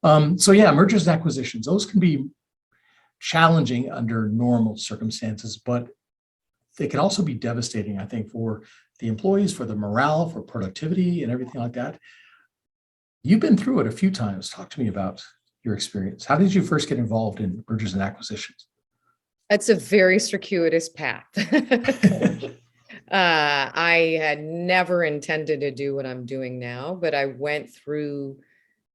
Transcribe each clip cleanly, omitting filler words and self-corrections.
So yeah, mergers and acquisitions, those can be challenging under normal circumstances, but they can also be devastating, I think, for the employees, for the morale, for productivity and everything like that. You've been through it a few times. Talk to me about your experience. How did you first get involved in mergers and acquisitions? It's a very circuitous path. I had never intended to do what I'm doing now, but I went through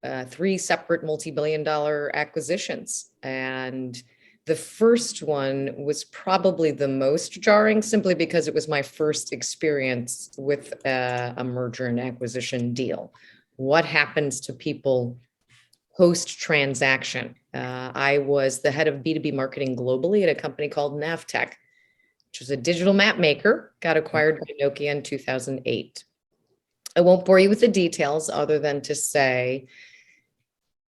3 separate multi-billion-dollar acquisitions. And the first one was probably the most jarring simply because it was my first experience with a merger and acquisition deal. What happens to people post-transaction? I was the head of B2B marketing globally at a company called Navtech, which is a digital map maker, got acquired by Nokia in 2008. I won't bore you with the details other than to say,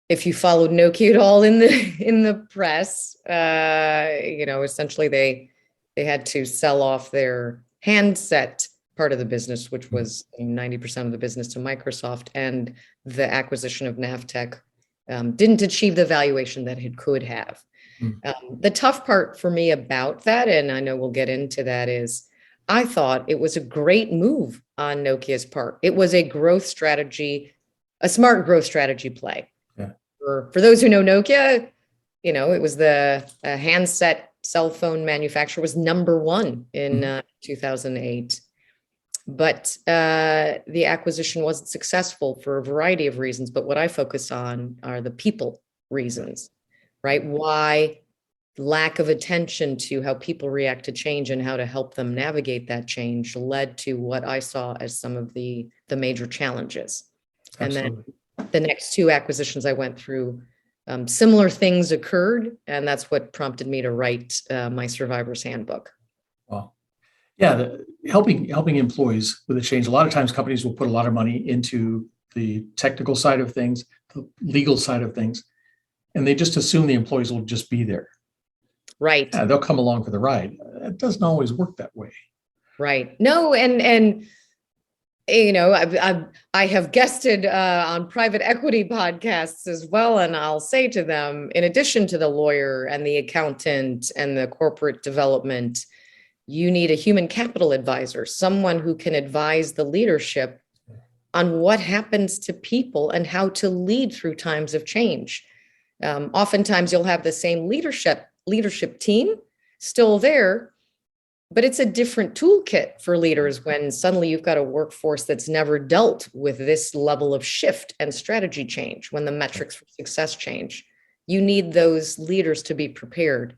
if you followed Nokia at all in the press, essentially they had to sell off their handset part of the business, which was 90% of the business, to Microsoft, and the acquisition of Navtech didn't achieve the valuation that it could have. The tough part for me about that, and I know we'll get into that, is I thought it was a great move on Nokia's part. It was a growth strategy, a smart growth strategy play. Yeah. For those who know Nokia, it was the handset cell phone manufacturer, was number one in 2008. But the acquisition wasn't successful for a variety of reasons. But what I focus on are the people reasons, right? Why lack of attention to how people react to change and how to help them navigate that change led to what I saw as some of the major challenges. Absolutely. And then the next 2 acquisitions I went through, similar things occurred, and that's what prompted me to write my Survivor's Handbook. Wow. Yeah, helping employees with a change. A lot of times companies will put a lot of money into the technical side of things, the legal side of things, and they just assume the employees will just be there. Right. Yeah, they'll come along for the ride. It doesn't always work that way. Right. No, and I have guested on private equity podcasts as well, and I'll say to them, in addition to the lawyer and the accountant and the corporate development, you need a human capital advisor, someone who can advise the leadership on what happens to people and how to lead through times of change. Oftentimes you'll have the same leadership team still there, but it's a different toolkit for leaders when suddenly you've got a workforce that's never dealt with this level of shift and strategy change. When the metrics for success change, you need those leaders to be prepared.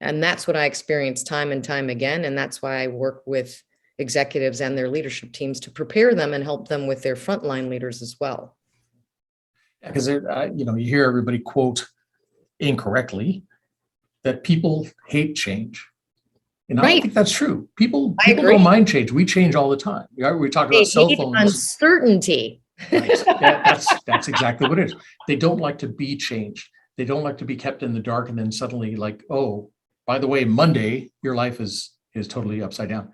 And that's what I experienced time and time again. And that's why I work with executives and their leadership teams to prepare them and help them with their frontline leaders as well. Yeah, because you hear everybody quote incorrectly that people hate change. And I don't think that's true. People don't mind change. We change all the time. We talk about cell phones. Uncertainty. Right. That's exactly what it is. They don't like to be changed. They don't like to be kept in the dark and then suddenly like, oh, by the way, Monday, your life is totally upside down.